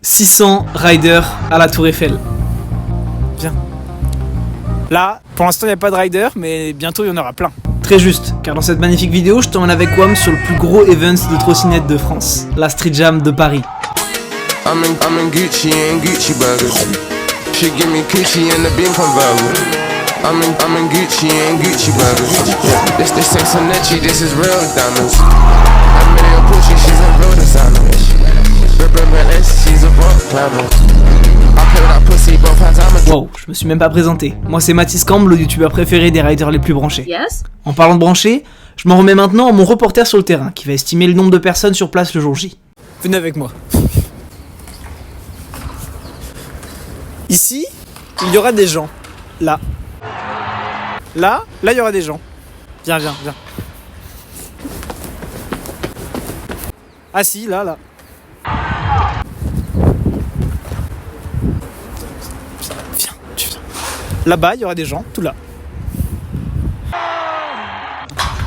600 riders à la Tour Eiffel. Viens. Là, pour l'instant, il n'y a pas de riders, mais bientôt, il y en aura plein. Très juste, car dans cette magnifique vidéo, je t'emmène avec Wam sur le plus gros event de trottinette de France, la Street Jam de Paris. I'm in Gucci and Gucci burgers. She give me coochie and the beam convertible. I'm in Gucci and Gucci burgers. Yeah, this ain't Sonetti, this is real diamonds. I'm in a Gucci, she's a real designer. She's a rock climber. I play with that pussy both hands, I'm a... Wow, je me suis même pas présenté. Moi c'est Mathis Camble, le youtubeur préféré des riders les plus branchés. Yes. En parlant de branchés, je m'en remets maintenant à mon reporter sur le terrain, qui va estimer le nombre de personnes sur place le jour J. Venez avec moi. Ici, il y aura des gens. Là. Là, il y aura des gens. Viens. Ah si, là. Viens. Là-bas, il y aura des gens, tout là.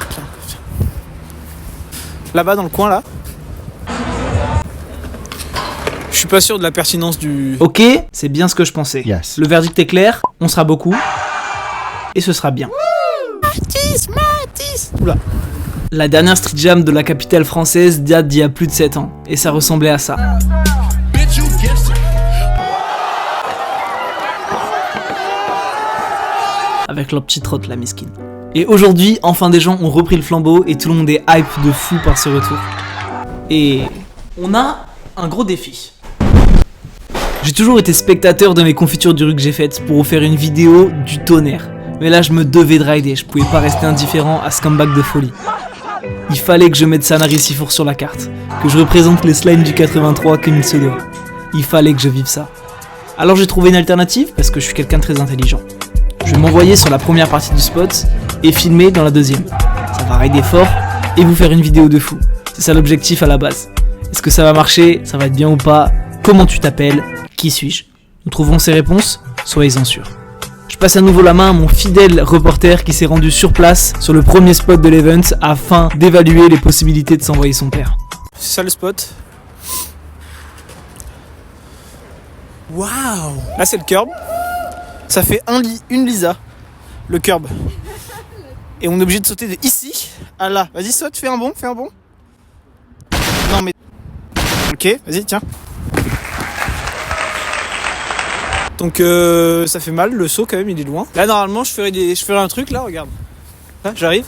Viens. Là-bas, dans le coin, là. Je suis pas sûr de la pertinence du... Ok, c'est bien ce que je pensais. Yes. Le verdict est clair, on sera beaucoup. Et ce sera bien. Mathis. Oula. La dernière street jam de la capitale française date d'il y a plus de 7 ans. Et ça ressemblait à ça. Avec leur petite trotte, la mesquine. Et aujourd'hui, enfin des gens ont repris le flambeau et tout le monde est hype de fou par ce retour. Et on a un gros défi. J'ai toujours été spectateur de mes confitures du rue que j'ai faites pour vous faire une vidéo du tonnerre. Mais là je me devais de rider, je pouvais pas rester indifférent à ce comeback de folie. Il fallait que je mette Sanary Sifour sur la carte, que je représente les slimes du 83 comme il se doit. Il fallait que je vive ça. Alors j'ai trouvé une alternative parce que je suis quelqu'un de très intelligent. Je vais m'envoyer sur la première partie du spot et filmer dans la deuxième. Ça va rider fort et vous faire une vidéo de fou. C'est ça l'objectif à la base. Est-ce que ça va marcher? Ça va être bien ou pas? Comment tu t'appelles? Qui suis-je? Nous trouverons ces réponses, soyez-en sûrs. Je passe à nouveau la main à mon fidèle reporter qui s'est rendu sur place sur le premier spot de l'event afin d'évaluer les possibilités de s'envoyer son père. C'est ça le spot. Waouh! Là c'est le curb. Ça fait une Lisa, le curb. Et on est obligé de sauter de ici à là. Vas-y saute, fais un bond. Non mais... Ok, vas-y, tiens. Donc ça fait mal, le saut quand même, il est loin. Là normalement je ferais un truc là, regarde. Là, j'arrive.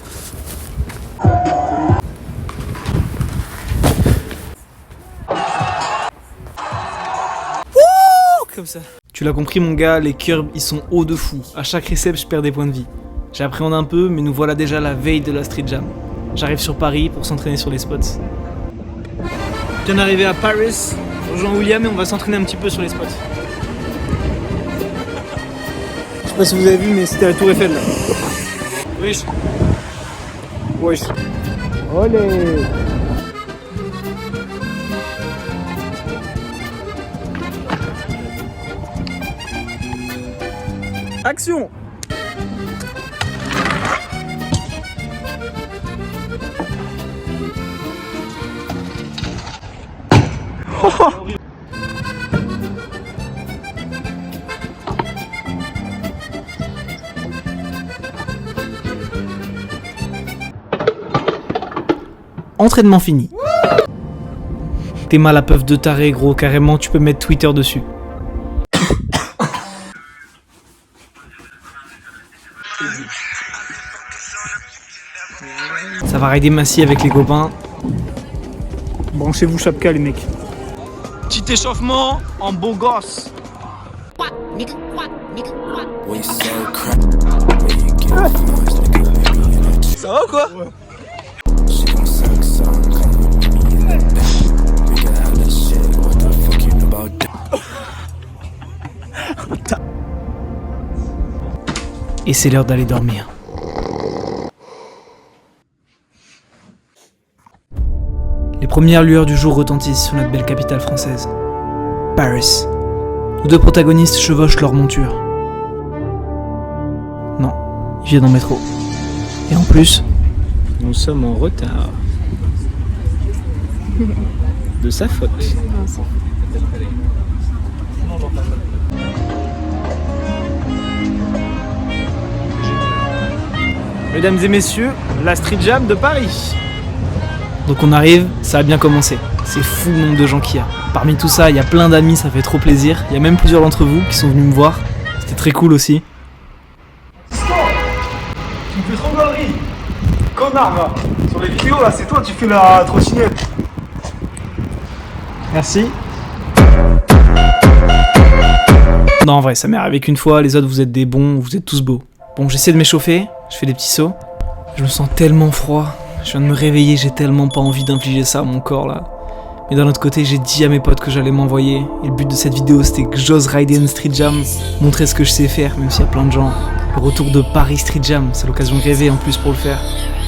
Wouh, comme ça. Tu l'as compris mon gars, les curbs ils sont hauts de fou. À chaque reset je perds des points de vie. J'appréhende un peu, mais nous voilà déjà la veille de la Street Jam. J'arrive sur Paris pour s'entraîner sur les spots. Je viens d'arriver à Paris, je rejoins William et on va s'entraîner un petit peu sur les spots. Je sais pas si vous avez vu, mais c'était la Tour Eiffel là. Wesh. Olé. Action. Entraînement fini. T'es mal à peuf de taré gros, carrément tu peux mettre Twitter dessus. Ça va rider Massy avec les copains. Branchez-vous Chapka les mecs. Petit échauffement en beau gosse. Ça va ou quoi? Et c'est l'heure d'aller dormir. Les premières lueurs du jour retentissent sur notre belle capitale française, Paris. Nos deux protagonistes chevauchent leur monture. Non, ils viennent en métro. Et en plus, nous sommes en retard. De sa faute. mesdames et messieurs, la Street Jam de Paris. Donc on arrive, ça a bien commencé. C'est fou le nombre de gens qu'il y a. Parmi tout ça, il y a plein d'amis, ça fait trop plaisir. Il y a même plusieurs d'entre vous qui sont venus me voir. C'était très cool aussi. Stop! Tu me fais trop galerie! Connard là! Sur les vidéos là, c'est toi, tu fais la trottinette. Merci. Non, en vrai, ça m'est arrivé qu'une fois. Les autres, vous êtes des bons, vous êtes tous beaux. Bon, j'essaie de m'échauffer, je fais des petits sauts. Je me sens tellement froid. Je viens de me réveiller, j'ai tellement pas envie d'infliger ça à mon corps là. Mais d'un autre côté, j'ai dit à mes potes que j'allais m'envoyer. Et le but de cette vidéo, c'était que j'ose rider une Street Jam, montrer ce que je sais faire, même s'il y a plein de gens. Le retour de Paris Street Jam, c'est l'occasion de rêver en plus pour le faire.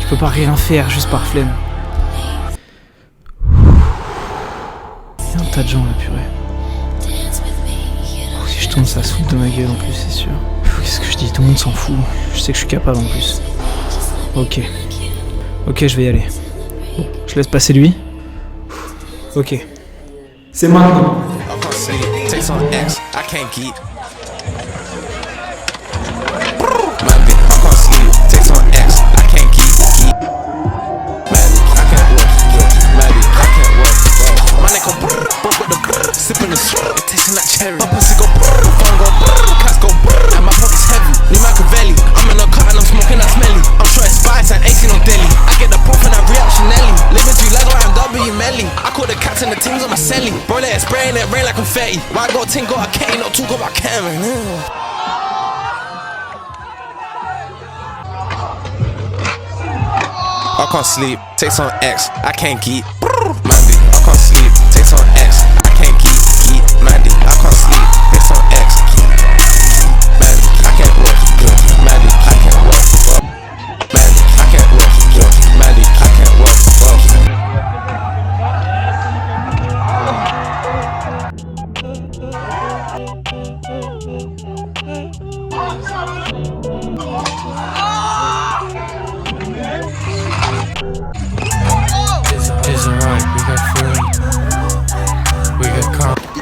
Je peux pas rien faire juste par flemme. Il y a un tas de gens là, purée. Si je tombe, ça se fout de ma gueule en plus, c'est sûr. Qu'est-ce que je dis? Tout le monde s'en fout. Je sais que je suis capable en plus. Ok, je vais y aller. Bon, je laisse passer lui. Ok. C'est maintenant. Sipping the shit, it tasting like cherry. My pussy go brrr, phone go brrr, cats go brrr, and my pocket's heavy. Lee Machiavelli, I'm in a car and I'm smoking that smelly. I'm sure it's spice and 18 on deli. I get the proof and I reactionelli. Living through Lego and W Melly. I call the cats and the teams on my celly. Bro, they're spraying it rain like confetti. Why I got a ting, got a cane, not talk about Cameron. I can't sleep, take some X, I can't keep. Mandy, I can't sleep, take some X, I can't keep. Mandy, I can't sleep, take some X, keep. Mandy, I can't work, Mandy, I can't work. Mandy, I can't work, Mandy, I can't work.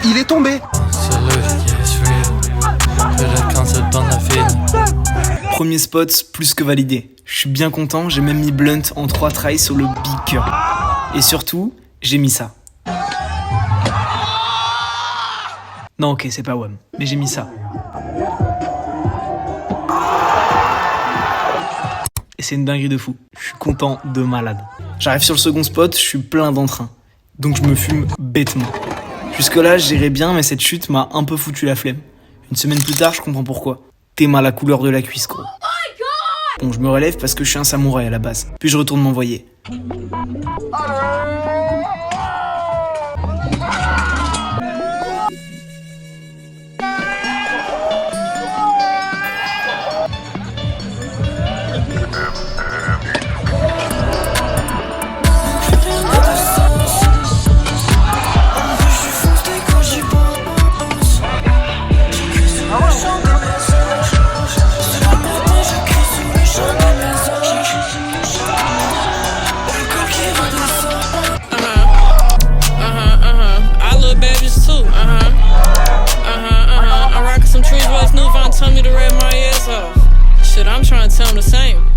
Il est tombé! Premier spot, plus que validé. Je suis bien content, j'ai même mis Blunt en 3 tries sur le big curl. Et surtout, j'ai mis ça. Non, ok, c'est pas WAM, mais j'ai mis ça. Et c'est une dinguerie de fou. Je suis content de malade. J'arrive sur le second spot, je suis plein d'entrain. Donc je me fume bêtement. Jusque-là, j'irais bien, mais cette chute m'a un peu foutu la flemme. Une semaine plus tard, je comprends pourquoi. T'es mal à la couleur de la cuisse, gros. Bon, je me relève parce que je suis un samouraï à la base. Puis je retourne m'envoyer.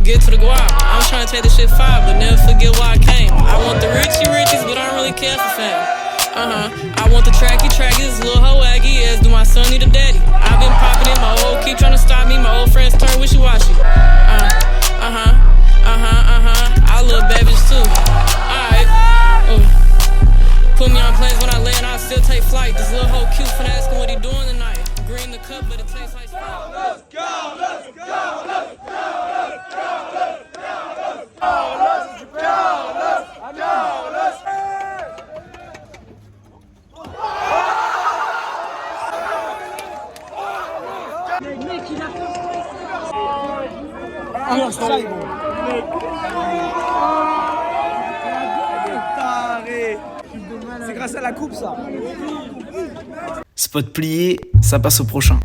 Get to the guap. I'm trying to take this shit far, but never forget why I came. I want the richies, but I don't really care for fame. I want the trackies, this little hoe aggy, as do my son need a daddy. I've been popping it, my old keep trying to stop me, my old friends turn wishy-washy. I love babies too. Alright. Put me on planes when I land, I still take flight. This little hoe cute for asking what he doing tonight. Green the cup, but it tastes like Sprite. Let's go, let's go, let's go. C'est grâce à la coupe ça. Spot plié, ça passe au prochain.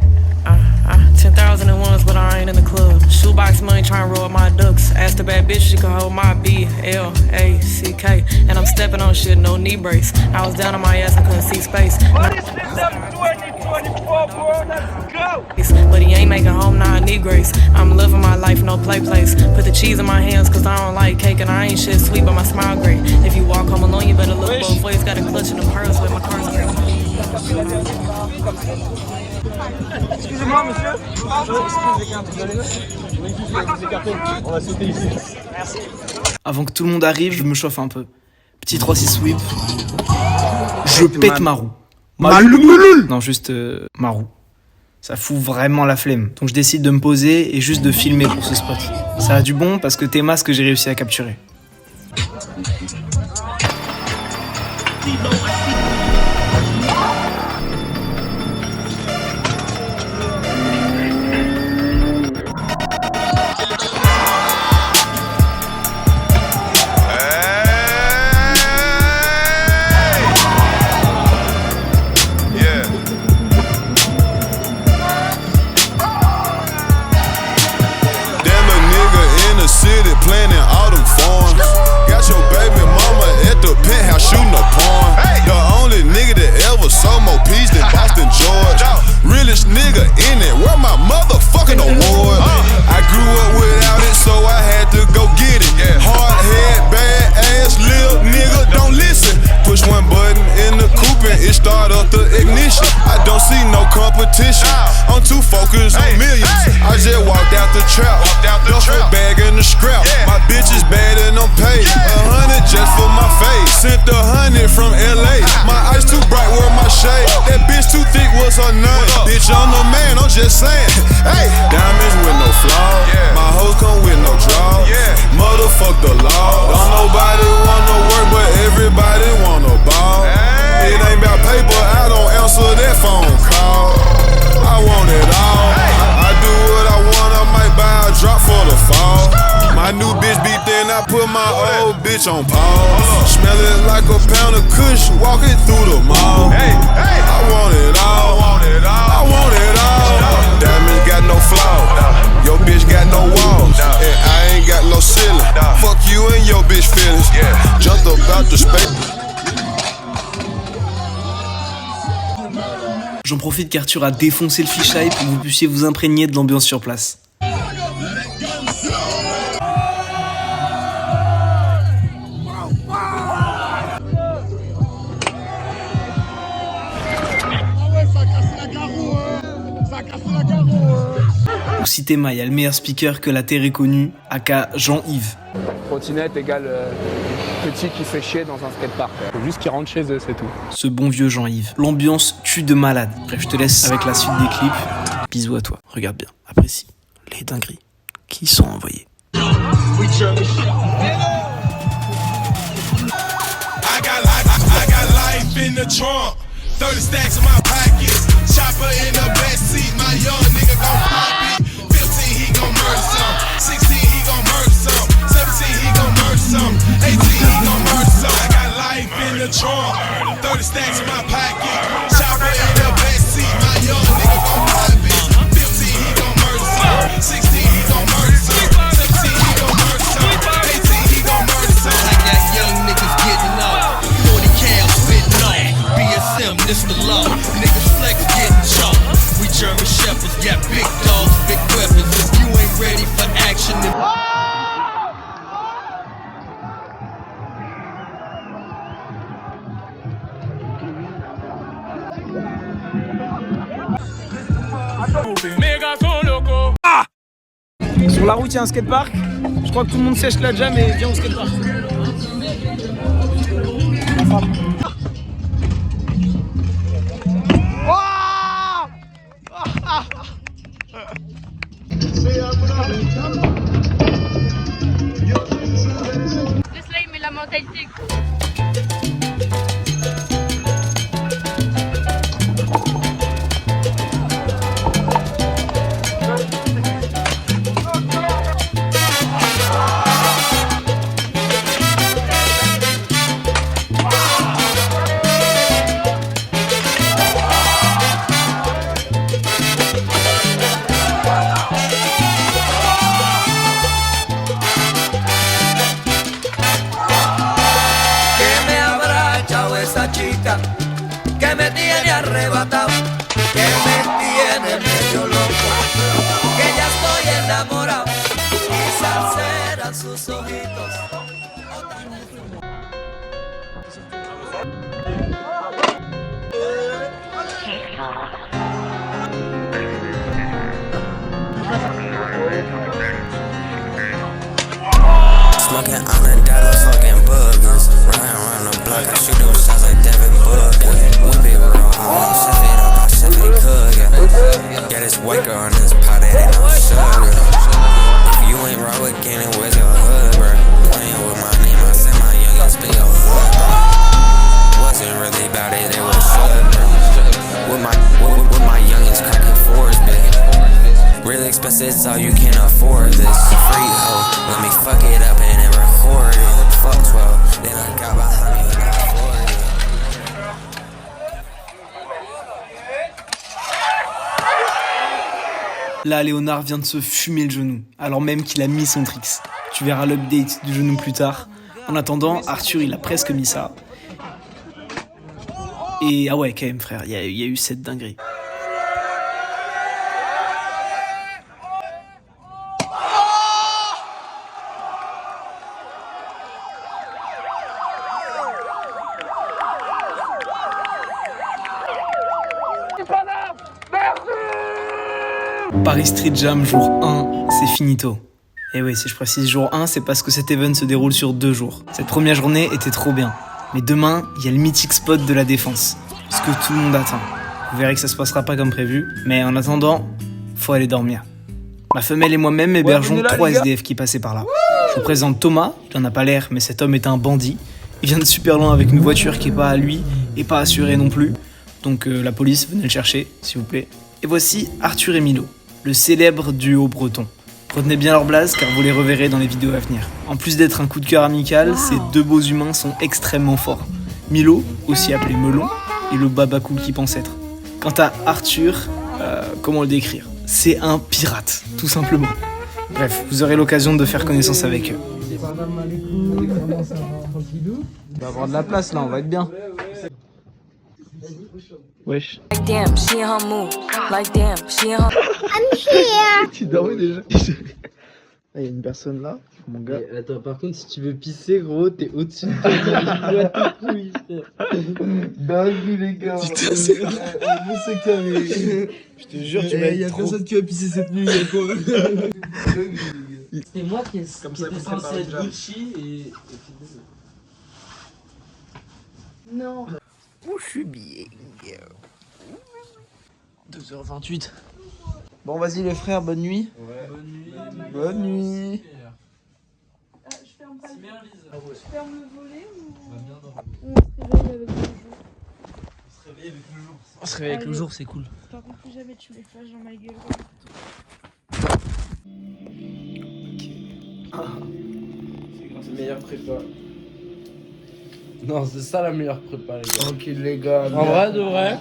10,001 but I ain't in the club. Shoebox money trying to roll my ducks. Asked a bad bitch, she could hold my B-L-A-C-K. And I'm stepping on shit, no knee brace. I was down on my ass, I couldn't see space. But he ain't making home, now I need need grace. I'm living my life, no play place. Put the cheese in my hands, cause I don't like cake and I ain't shit sweet, but my smile great. If you walk home alone, you better look both ways. Got a clutch in the purse with my car's great. Excusez-moi, monsieur. On va sauter ici. Merci. Avant que tout le monde arrive, je me chauffe un peu. Petit 3-6 sweep. Je pète ma roue. Non, juste ma roue. Ça fout vraiment la flemme. Donc je décide de me poser et juste de filmer pour ce spot. Ça a du bon parce que Théma, ce que j'ai réussi à capturer. Planning all them farms. Got your baby mama at the penthouse shooting a porn. The only nigga that ever sold more peas than Boston George. Realest nigga in it, where my motherfucking award? I grew up without it, so I had to go get it. Hard head, bad ass, lil nigga, don't listen. Push one button in the coupe and it start up the ignition. I don't see no competition. I'm too focused on millions. I just walked out the trap, duffel bag in the scrap. My bitch is bad and I'm paid. 100 just for my face. Sent 100 from LA. My eyes too bright, wear my shade. That bitch too thick, what's her name? Bitch, I'm the man, I'm just saying. Hey, diamonds with no flaw. My hoes come with no draw. Motherfuck the law. Don't nobody wanna work, but everybody wanna ball. It ain't about paper, I don't answer that phone call. I want it all. I do what I want, I might buy a drop for the fall. My new bitch be thin, I put my old bitch on pause. Smelling like a pound of kush, walking through the mall. I want it all. I want it all. Diamonds got no flaw. Your bitch got no walls. And I ain't got no ceiling. Fuck you and your bitch feelings. Jumped up out the space. J'en profite qu'Arthur a défoncé le fisheye pour que vous puissiez vous imprégner de l'ambiance sur place. Au Cité Maille, il y a le meilleur speaker que la terre ait connu, aka Jean-Yves. Trottinette égale petit qui fait chier dans un skatepark. Faut juste qu'ils rentrent chez eux, c'est tout. Ce bon vieux Jean-Yves. L'ambiance tue de malade. Bref, je te laisse avec la suite des clips. Bisous à toi. Regarde bien, apprécie les dingueries qui sont envoyées. I got life in the trunk. 30 stacks in my pockets. Chopper in the backseat. My young nigga gon' pop it. 15, he gon' murder some. 16, he gon' murder some. 17, he gon' murder some. 18, he gon' murder some. I got life in the trunk. 30 stacks in my pocket. Chopper in the backseat. My young nigga gon' pop it. 15, he gon' murder some. 16, he gon' murder some. 17, he gon' murder some. 18, he gon' murder some. I got young niggas getting up. 40 cal spitting off. BSM, this the law. Niggas flex getting chalk. We German shepherds, got big dogs, big weapons. If you ain't ready for action, then Sur la route, il y a un skatepark. Je crois que tout le monde sèche la jam et vient au skatepark. Le slime et la mentalité. que me tiene arrebatado, que me tiene medio loco, que ya estoy sus ojitos. Smoking on the dollar, fucking boogers. Riding around the block, I shoot those shots like Devin Booker. Whip it raw, chef it up, I chef it cook. Yeah, this white girl in this pot, it ain't no sugar. If you ain't raw again, then where's your hood, bro? Playing with my name, I said my youngest be your hood, bro. Wasn't really about it, it was should, bro. With my youngest cracking fours, big. Real expensive is all you can afford. This free hoe, let me fuck it up and then record it. Fuck 12, then I got behind me and I afford it. Là, Léonard vient de se fumer le genou, alors même qu'il a mis son tricks. Tu verras l'update du genou plus tard. En attendant, Arthur, il a presque mis ça. Et ah ouais, quand même, frère, il y a eu cette dinguerie. Paris Street Jam jour 1, c'est finito. Et oui, si je précise jour 1, c'est parce que cet event se déroule sur 2 jours. Cette première journée était trop bien. Mais demain, il y a le mythique spot de la défense. Ce que tout le monde attend. Vous verrez que ça se passera pas comme prévu. Mais en attendant, faut aller dormir. Ma femelle et moi-même hébergeons 3 SDF qui passaient par là. Je vous présente Thomas, il en a pas l'air, mais cet homme est un bandit. Il vient de super loin avec une voiture qui est pas à lui et pas assurée non plus. Donc la police, venez le chercher, s'il vous plaît. Et voici Arthur et Milo, le célèbre duo breton. Retenez bien leur blase car vous les reverrez dans les vidéos à venir. En plus d'être un coup de cœur amical, ces deux beaux humains sont extrêmement forts. Milo, aussi appelé Melon, est le baba cool qu'il pense être. Quant à Arthur, comment le décrire ? C'est un pirate, tout simplement. Bref, vous aurez l'occasion de faire connaissance avec eux. On va avoir de la place là, on va être bien. Wesh. Like damn, she in her mood. Like damn, she in her. I'm here. Tu dormais déjà. Il y a une personne là, mon gars. Mais attends, par contre, si tu veux pisser, gros, t'es au-dessus de toi. Je vois tes couilles, frère. Dingue, les gars. Putain, c'est Je te jure, tu vas être y a trop... personne qui va pisser cette nuit, y'a quoi. C'est moi qui ai censé être Gucci et... Non. Où je suis bien. 2h28. Bon, vas-y les frères, bonne nuit. Ouais. Bonne nuit. Bonne nuit. Je ferme pas le... Je ferme le volet ou... On se réveille avec le jour. On se réveille avec le jour, c'est cool. Par contre, plus jamais tu mets flash dans ma gueule. C'est meilleure prépa. Non, c'est ça la meilleure prépa, les gars. Tranquille, les gars. En vrai, de vrai,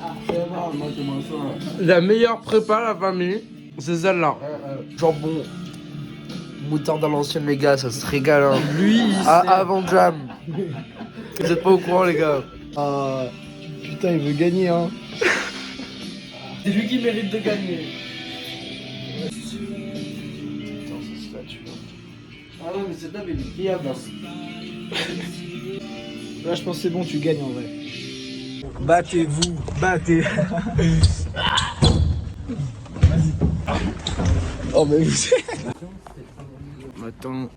la meilleure prépa, la famille, c'est celle-là. Jambon. Moutarde à l'ancienne, les gars, ça se régale. Hein. Lui, avant Jam. Vous êtes pas au courant, les gars. Putain, il veut gagner, hein. c'est lui qui mérite de gagner. Putain, ça se la tue. Ah non, mais cette table, elle est pliable. Là, je pense que c'est bon, tu gagnes en vrai. Battez-vous, battez. Oh, mais vous Attends.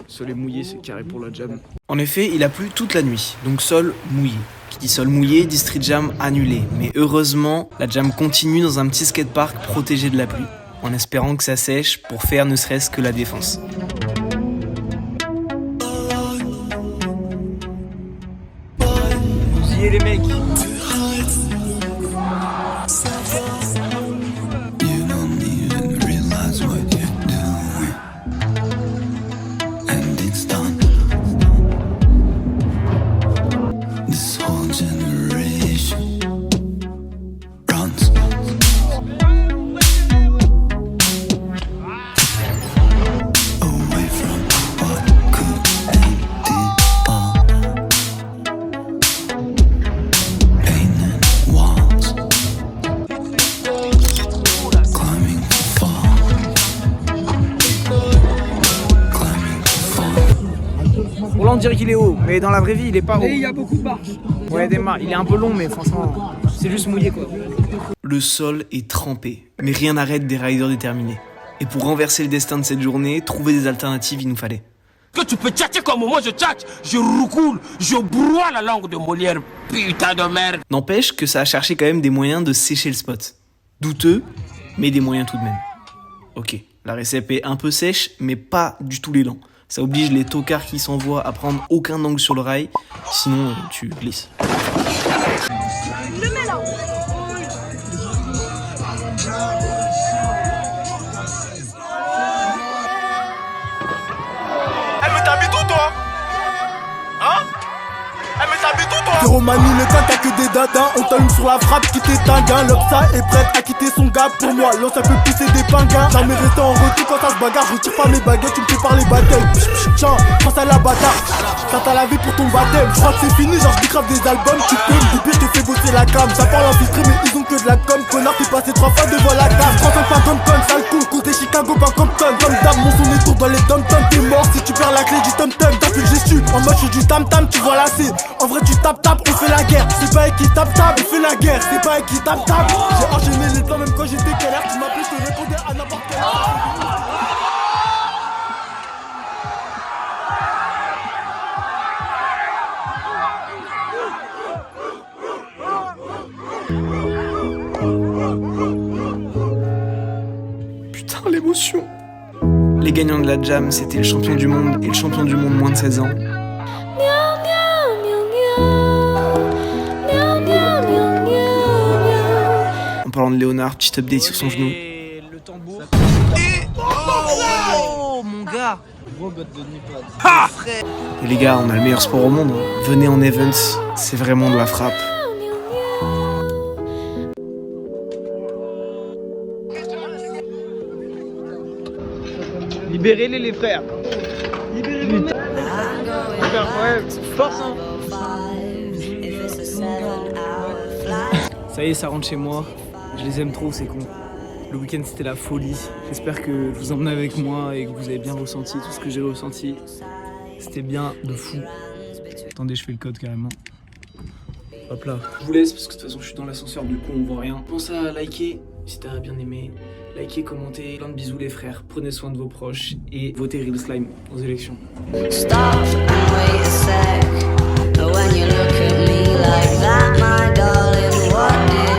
Sol mouillé, c'est carré pour la jam. En effet, il a plu toute la nuit, donc sol mouillé. Qui dit sol mouillé, dit street jam annulé. Mais heureusement, la jam continue dans un petit skatepark protégé de la pluie, en espérant que ça sèche pour faire ne serait-ce que la défense. Bousillez les mecs. dirait qu'il est haut, mais dans la vraie vie, il est pas haut. Et il y a beaucoup de marches. Ouais, il est un peu long, mais franchement, c'est juste mouillé quoi. Le sol est trempé, mais rien n'arrête des riders déterminés. Et pour renverser le destin de cette journée, trouver des alternatives, il nous fallait. Que tu peux tchatcher comme moi je tchatche, je roucoule, je broie la langue de Molière, putain de merde. N'empêche que ça a cherché quand même des moyens de sécher le spot. Douteux, mais des moyens tout de même. Ok, la récep est un peu sèche, mais pas du tout l'élan. Ça oblige les tocards qui s'envoient à prendre aucun angle sur le rail, sinon tu glisses. Le mets là. Romani, le gars t'as que des dadas, on t'allume sur la frappe qui t'éteint. L'Opsa est prête à quitter son gars pour moi. L'on ça peut pousser des pingins. Jamais resté en retour quand ça se bagarre. Je retire pas mes baguettes, tu me fais parler bataille. Tiens, pense à la bâtard. Ça t'a lavé pour ton baptême. Je crois que c'est fini, genre je dégrave des albums. Tu peux me couper, je te fais bosser la cam. Ça parle infiltré, mais ils ont que de la com. Connard, t'es passé 3 fois devant la cam. 35 pas comme con, sale con. Côté Chicago, pas comme Compton. Comme dame, mon son est tour dans les dom-tom. T'es mort si tu perds la clé du tom-tom. T'as plus que j'ai su. En mode, je suis du tam-tam, tu vois là, c'est. En vrai, tu tapes, on fait la guerre. C'est pas équitable, on fait la guerre. C'est pas équitable, j'ai enchaîné les plans même quand j'étais galère. Tu m'appelais, je te répondais à n'importe quelle heure. Putain, l'émotion. Les gagnants de la jam, c'était le champion du monde et le champion du monde moins de 16 ans. En parlant de Léonard, petit update sur son genou. Le tambour. Oh mon gars. Et les gars, on a le meilleur sport au monde. Venez en Events, c'est vraiment de la frappe. Libérez-les les frères. Libérez-les. Ouais, force hein. Ça y est, ça rentre chez moi. Je les aime trop, c'est con. Le week-end c'était la folie. J'espère que je vous emmenez avec moi et que vous avez bien ressenti tout ce que j'ai ressenti. C'était bien de fou. Attendez, je fais le code carrément. Hop là. Je vous laisse parce que de toute façon je suis dans l'ascenseur, du coup on voit rien. Pense à liker si t'as bien aimé. Likez, commentez. Plein de bisous les frères. Prenez soin de vos proches et votez Real Slime aux élections. Stop and wait a sec. When you look at me like that, my darling, what did